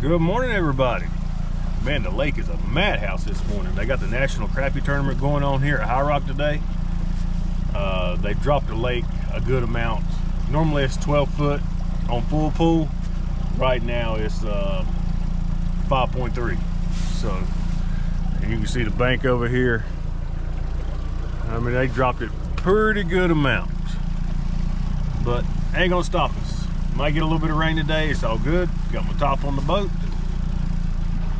Good morning, everybody. Man, the lake is a madhouse this morning. They got the National Crappie Tournament going on here at High Rock today. They dropped the lake a good amount. Normally it's 12 foot on full pool. Right now it's 5.3. So, and you can see the bank over here. I mean, they dropped it pretty good amount, but ain't gonna stop us. Might get a little bit of rain today, it's all good. Got my top on the boat.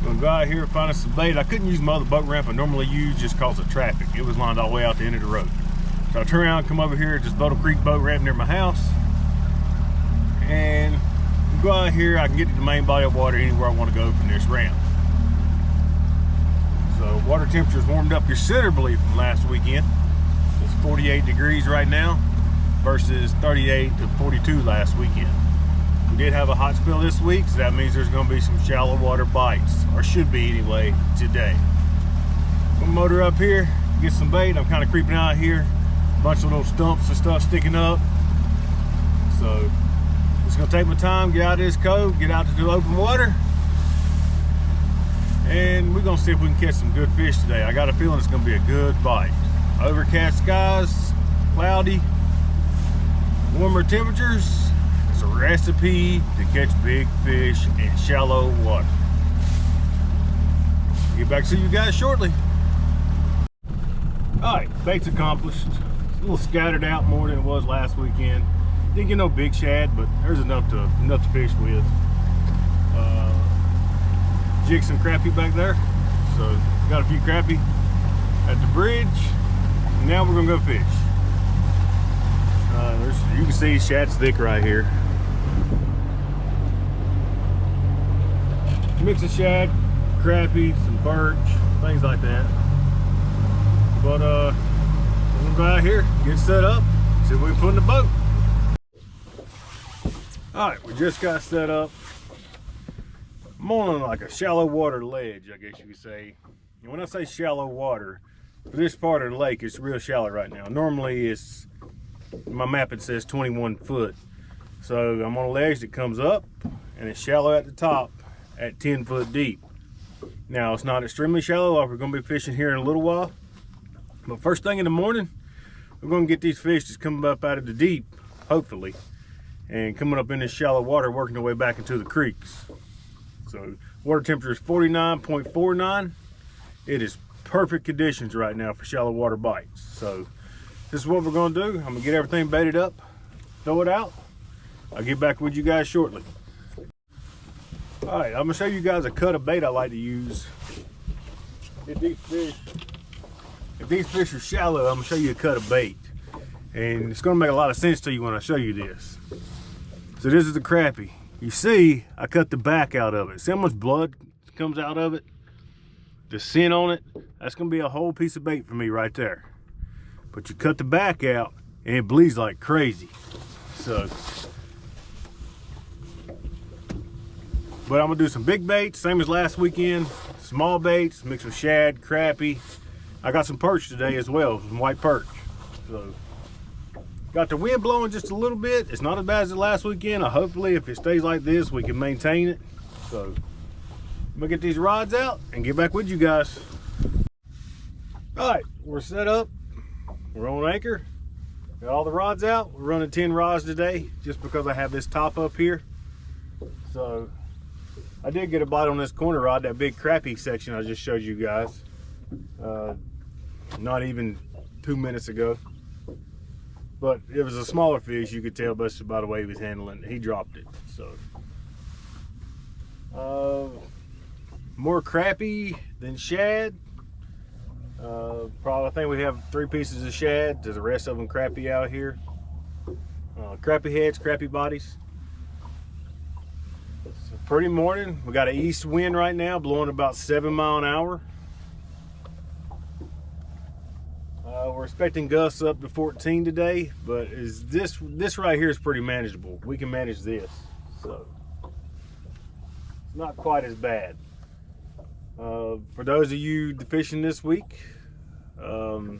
Gonna go out here and find us some bait. I couldn't use my other boat ramp I normally use just cause of traffic. It was lined all the way out the end of the road. So I turn around and come over here at this Boulder Creek boat ramp near my house. And go out here, I can get to the main body of water anywhere I want to go from this ramp. So water temperature's warmed up considerably from last weekend. It's 48 degrees right now versus 38 to 42 last weekend. We did have a hot spell this week, so that means there's going to be some shallow water bites, or should be anyway, today. I'm going to motor up here, get some bait. I'm kind of creeping out here. A bunch of little stumps and stuff sticking up. So, just going to take my time, get out of this cove, get out to the open water. And we're going to see if we can catch some good fish today. I got a feeling it's going to be a good bite. Overcast skies, cloudy, warmer temperatures. It's a recipe to catch big fish in shallow water. Get back to you guys shortly. Alright, bait's accomplished. It's a little scattered out more than it was last weekend. Didn't get no big shad, but there's enough to fish with. Jig some crappie back there. So got a few crappie at the bridge. Now we're gonna go fish. You can see shad's thick right here. Mix of shad, crappie, some birch, things like that. But we're gonna go out here, get set up, see if we can put in the boat. All right, we just got set up. I'm on like a shallow water ledge, I guess you could say. And when I say shallow water, for this part of the lake, it's real shallow right now. Normally it's, my map it says 21 foot. So I'm on a ledge that comes up and it's shallow at the top at 10 foot deep. Now it's not extremely shallow like we're gonna be fishing here in a little while. But first thing in the morning, we're gonna get these fish that's coming up out of the deep, hopefully, and coming up in this shallow water, working their way back into the creeks. So water temperature is 49.49. It is perfect conditions right now for shallow water bites. So this is what we're gonna do. I'm gonna get everything baited up, throw it out. I'll get back with you guys shortly. All right, I'm gonna show you guys a cut of bait I like to use. If these fish are shallow, I'm gonna show you a cut of bait. And it's gonna make a lot of sense to you when I show you this. So this is the crappie. You see, I cut the back out of it. See how much blood comes out of it? The scent on it, that's gonna be a whole piece of bait for me right there. But you cut the back out and it bleeds like crazy. So, but I'm gonna do some big baits, same as last weekend. Small baits, mixed with shad, crappie. I got some perch today as well, some white perch. So, got the wind blowing just a little bit. It's not as bad as the last weekend. Hopefully, if it stays like this, we can maintain it. So, I'm gonna get these rods out and get back with you guys. All right, we're set up. We're on anchor. Got all the rods out. We're running 10 rods today just because I have this top up here. So, I did get a bite on this corner rod, that big crappie section I just showed you guys. Not even 2 minutes ago. But it was a smaller fish, you could tell just by the way he was handling it. He dropped it. So more crappie than shad. Probably I think we have 3 pieces of shad. There's the rest of them crappie out here. Crappie heads, crappie bodies. It's a pretty morning. We got an east wind right now blowing about 7 miles an hour. We're expecting gusts up to 14 today, but this right here is pretty manageable. We can manage this, so it's not quite as bad. For those of you fishing this week, the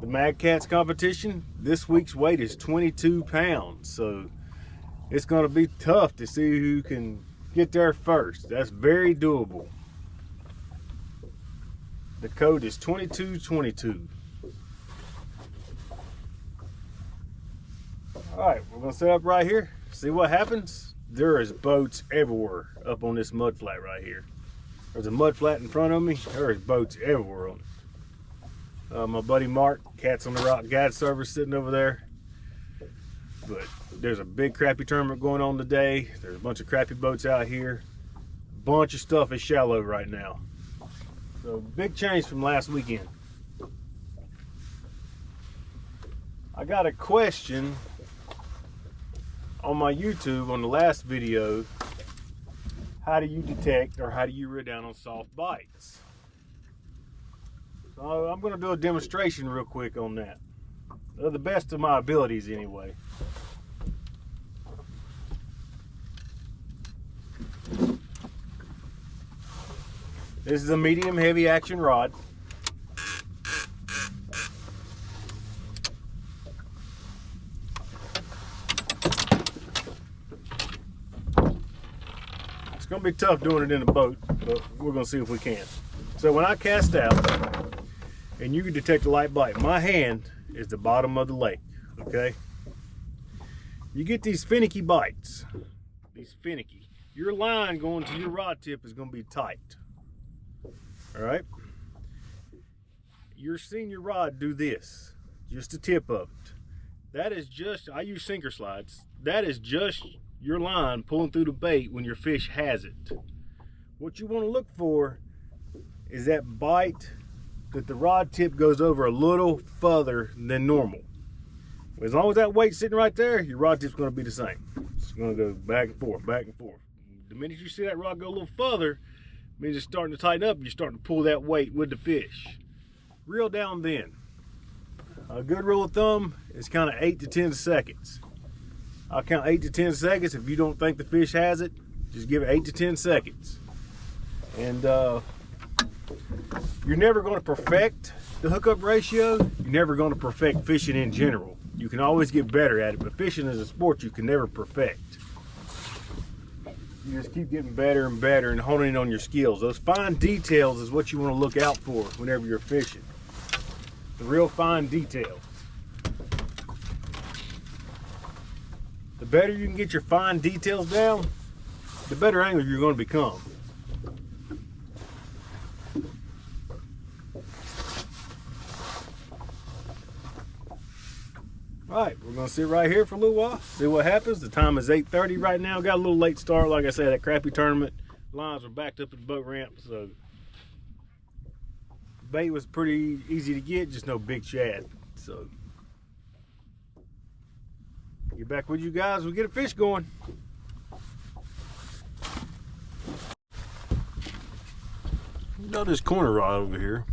Mad Cats competition, this week's weight is 22 pounds, so it's going to be tough to see who can get there first. That's very doable. The code is 2222. Alright, we're going to set up right here. See what happens? There is boats everywhere up on this mud flat right here. There's a mud flat in front of me. There is boats everywhere on it. My buddy Mark, Cats on the Rock guide service, sitting over there. But there's a big crappie tournament going on today. There's a bunch of crappie boats out here. A bunch of stuff is shallow right now. So big change from last weekend. I got a question on my YouTube on the last video. How do you detect or how do you reel down on soft bites? So I'm going to do a demonstration real quick on that. To the best of my abilities anyway. This is a medium heavy action rod. It's going to be tough doing it in a boat, but we're going to see if we can. So when I cast out, and you can detect a light bite, my hand is the bottom of the lake, okay? You get these finicky bites, your line going to your rod tip is going to be tight. All right, you're seeing your rod do this, just the tip of it. That is just, I use sinker slides. That is just your line pulling through the bait when your fish has it. What you want to look for is that bite that the rod tip goes over a little further than normal. As long as that weight's sitting right there, your rod tip's going to be the same. It's going to go back and forth, back and forth. The minute you see that rod go a little further, means it's starting to tighten up. You're starting to pull that weight with the fish. Reel down then. A good rule of thumb is kind of 8 to 10 seconds. I'll count 8 to 10 seconds. If you don't think the fish has it, just give it 8 to 10 seconds. And you're never going to perfect the hookup ratio. You're never going to perfect fishing in general. You can always get better at it, but fishing is a sport you can never perfect. You just keep getting better and better and honing in on your skills. Those fine details is what you want to look out for whenever you're fishing. The real fine details. The better you can get your fine details down, the better angler you're going to become. All right, we're gonna sit right here for a little while, see what happens. The time is 8:30 right now. Got a little late start, like I said, that crappie tournament. Lines were backed up at the boat ramp, so bait was pretty easy to get, just no big shad. So get back with you guys, we'll get a fish going. Got this corner rod over here.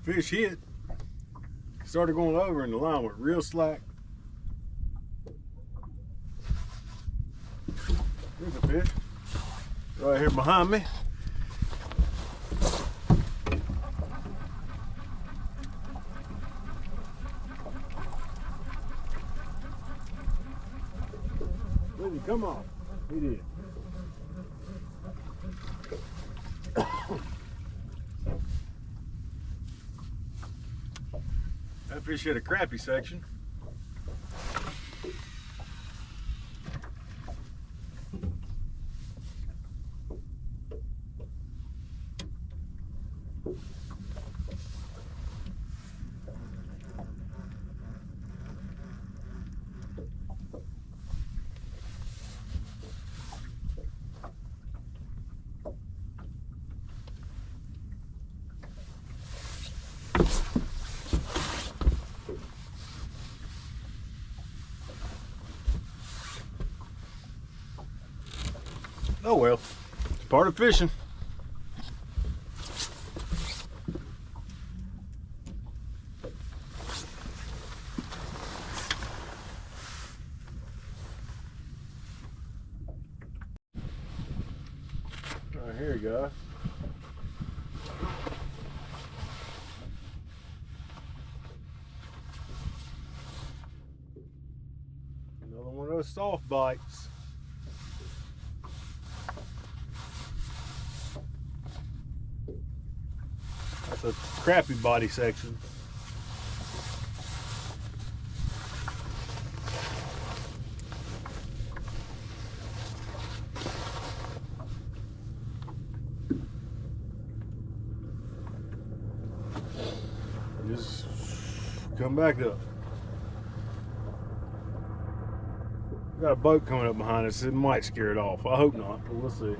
Fish hit, started going over and the line went real slack. There's a fish right here behind me. Did he come off? He did. That fish hit a crappie section. Oh well, it's part of fishing. Here we go. Another one of those soft bites. That's a crappy body section. Just come back up. We got a boat coming up behind us. It might scare it off. I hope not, but we'll see.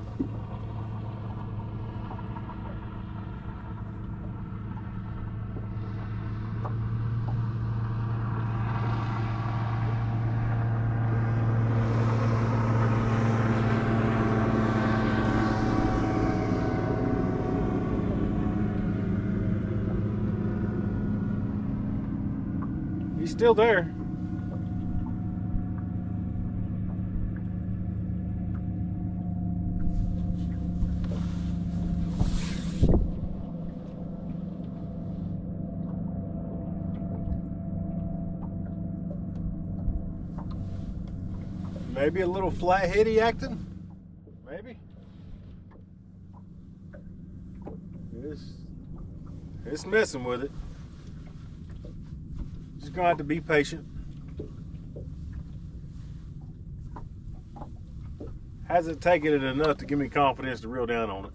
He's still there. Maybe a little flatheady acting. Maybe. It's messing with it. Just gonna have to be patient. Hasn't taken it enough to give me confidence to reel down on it.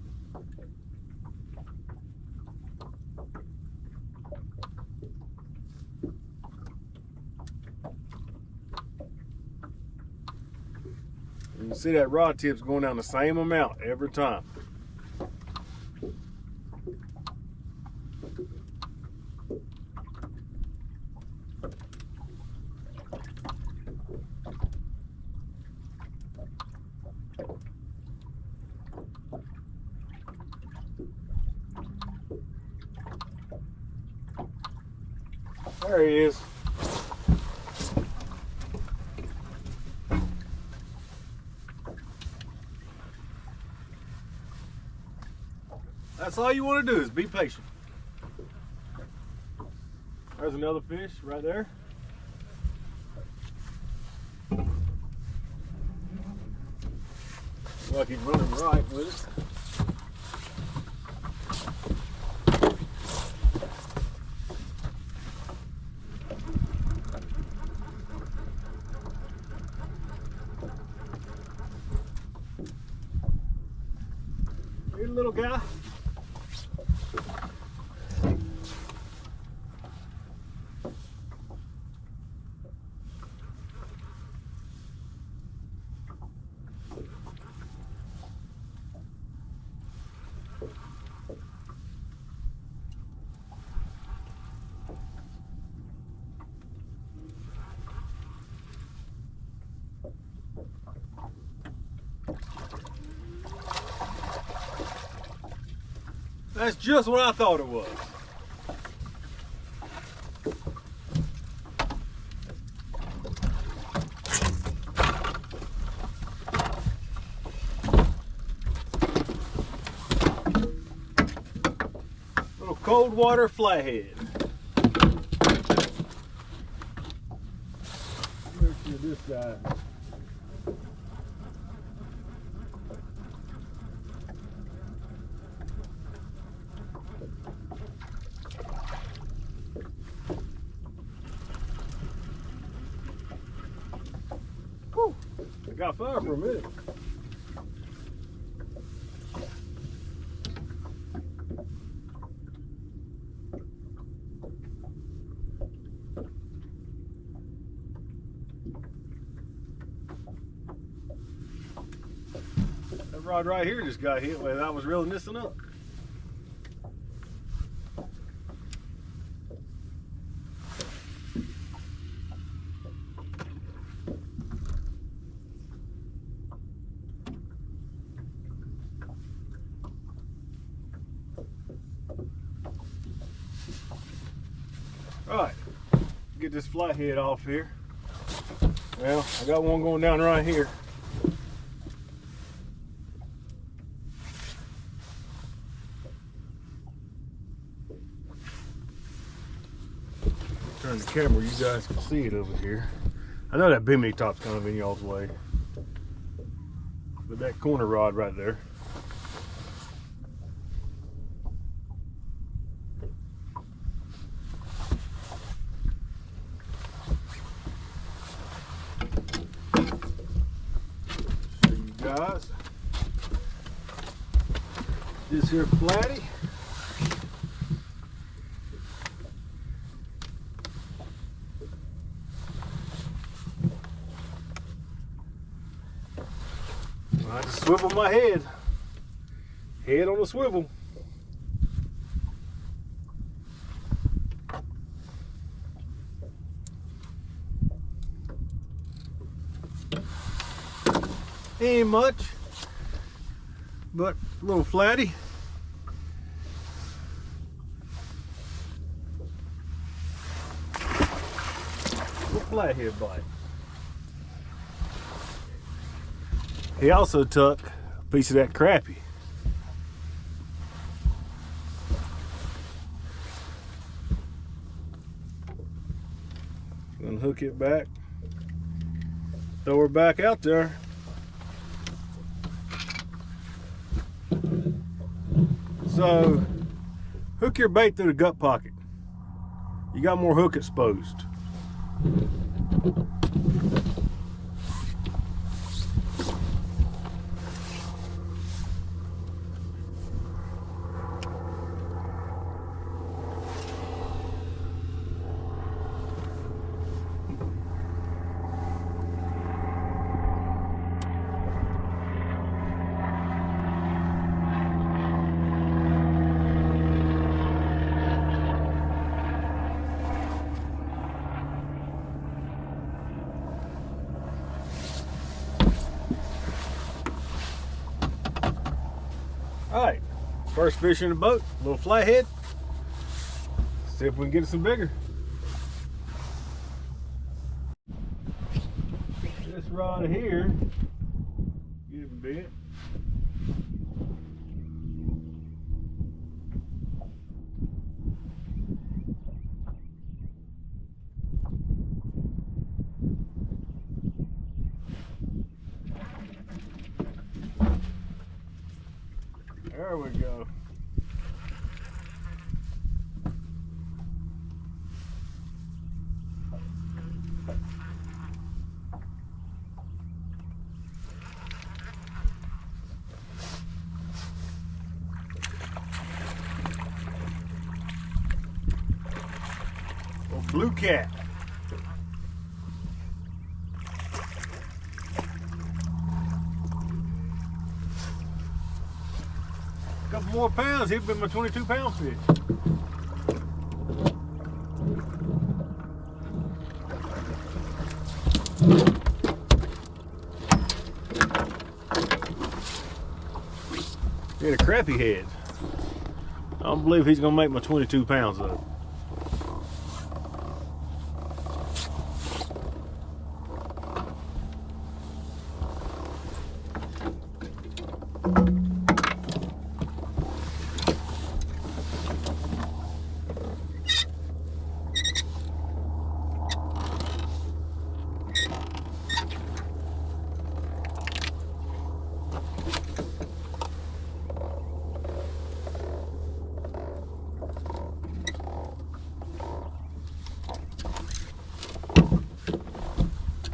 You can see that rod tip's going down the same amount every time. There he is. That's all you want to do is be patient. There's another fish right there. Looks like he's running right with it. Here's a little guy. That's just what I thought it was. Little cold water flathead. Let's see this guy. I got fire for a minute. That rod right here just got hit when I was reeling this one up. Alright, get this flathead off here. Well, I got one going down right here. turn the camera, you guys can see it over here. I know that bimini top's kind of in y'all's way, but that corner rod right there. Show you guys this here flatty. I just swivel my head on the swivel. Ain't much, but a little flatty. Little flathead bite. He also took a piece of that crappie. Unhook it back, throw her back out there. So, hook your bait through the gut pocket. You got more hook exposed. Alright, first fish in the boat, a little flathead. See if we can get it some bigger. This rod here, get it a bit. There we go. Blue cat. Couple more pounds, he'd been my 22-pound fish. He had a crappie head. I don't believe he's gonna make my 22 pounds though.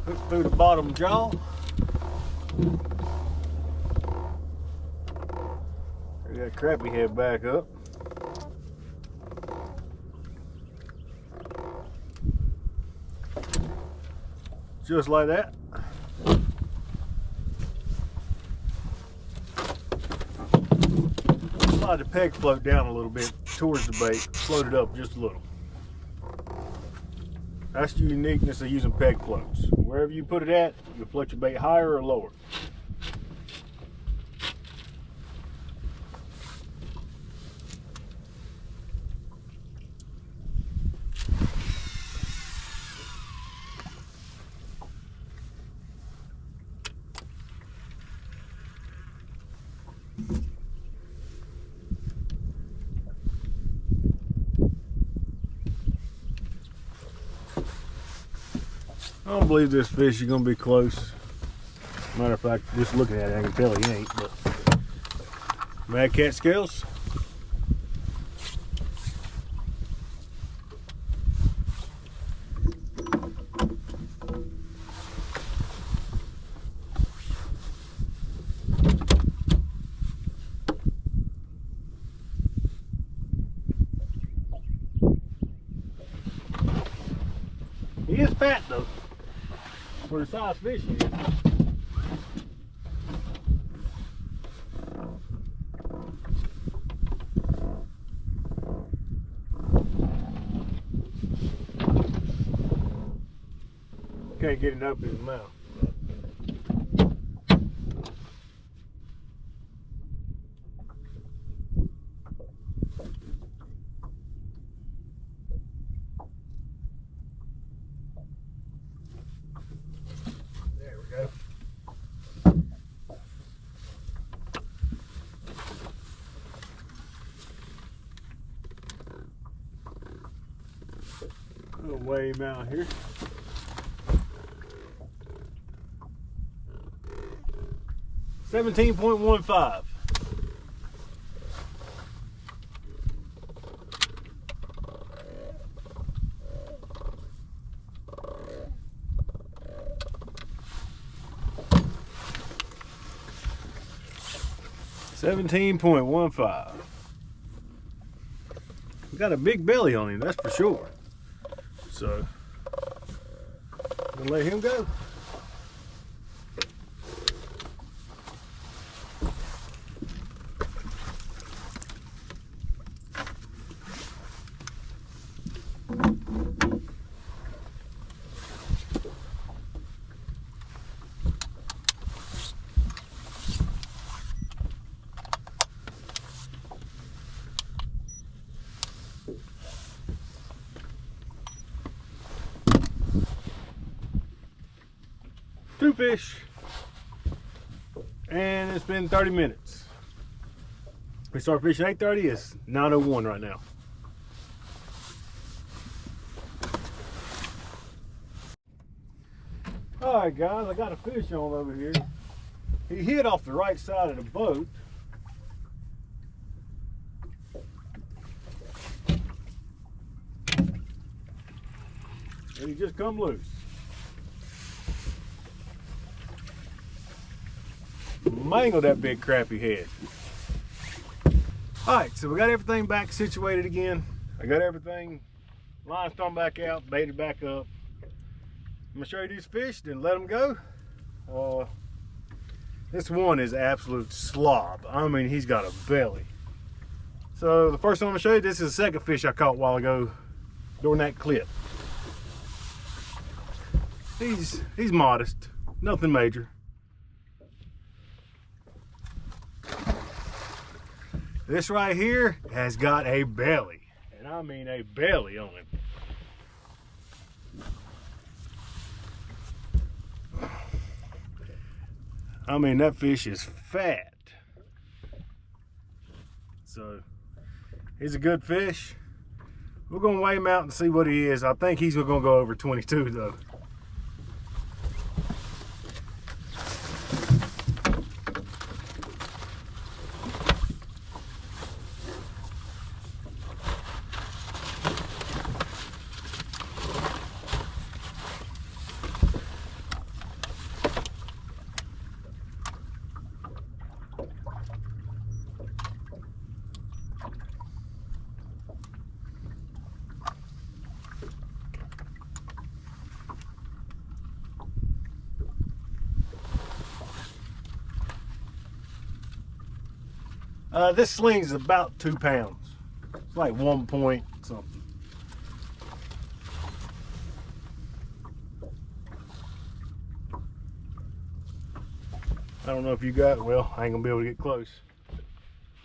Hook through the bottom jaw. Get that crappie head back up. Just like that. Slide the peg float down a little bit towards the bait. Float it up just a little. That's the uniqueness of using peg floats. Wherever you put it at, you'll float your bait higher or lower. I don't believe this fish is gonna be close. Matter of fact, just looking at it, I can tell he ain't. But Mad Cat scales. He is fat though, for the size fish he is. Can't get it up in his mouth. There we go. I'll weigh him out here. 17.15. We got a big belly on him, that's for sure. So we'll let him go. Two fish, and it's been 30 minutes. We start fishing 8:30. It's 9:01 right now. All right, guys, I got a fish on over here. He hit off the right side of the boat. And he just come loose. Mangled that big crappie head. All right, so we got everything back situated again. I got everything limestone back out, baited back up. I'm gonna show you these fish, then let them go. This one is absolute slob. I mean, he's got a belly. So the first one I'm gonna show you, this is the second fish I caught a while ago during that clip. He's modest, nothing major. This right here has got a belly, and I mean a belly on him. I mean, that fish is fat. So he's a good fish. We're gonna weigh him out and see what he is. I think he's gonna go over 22 though. This sling's about 2 pounds. It's like 1 point something. I don't know if you got it. Well, I ain't gonna be able to get close.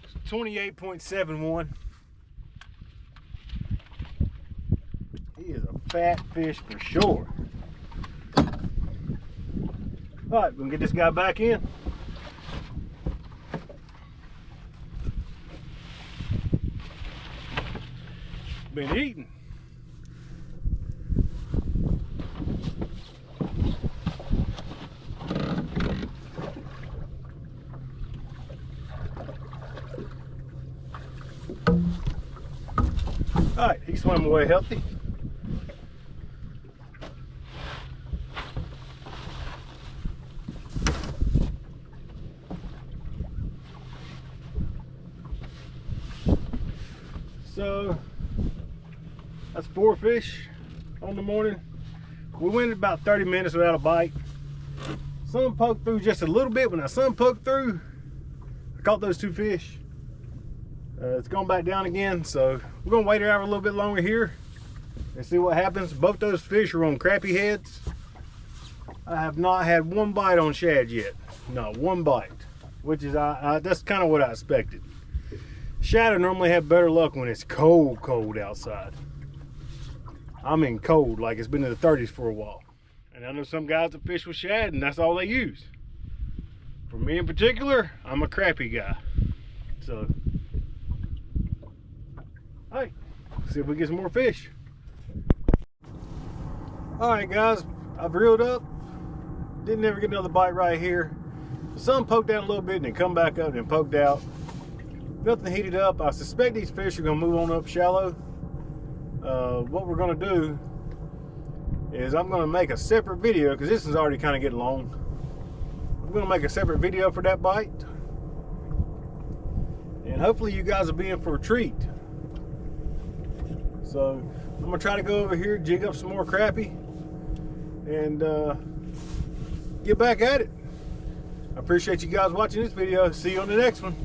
It's 28.71. He is a fat fish for sure. All right, we're gonna get this guy back in. Been eating. swim away healthy. So that's 4 fish on the morning. We went about 30 minutes without a bite. Sun poked through just a little bit. When the sun poked through, I caught those 2 fish. It's going back down again, so we're gonna wait around a little bit longer here and see what happens. Both those fish are on crappie heads. I have not had one bite on shad yet. Not one bite, which is that's kind of what I expected. Shad normally have better luck when it's cold outside. I mean cold, like it's been in the 30s for a while. And I know some guys that fish with shad and that's all they use. For me in particular, I'm a crappie guy. So, hey, see if we get some more fish. All right guys, I've reeled up. Didn't ever get another bite right here. The sun poked out a little bit and then come back up and poked out. Nothing heated up. I suspect these fish are gonna move on up shallow. What we're gonna do is I'm gonna make a separate video because this is already kind of getting long. I'm gonna make a separate video for that bite. And hopefully you guys will be in for a treat. So I'm gonna try to go over here, jig up some more crappie, and get back at it. I appreciate you guys watching this video. See you on the next one.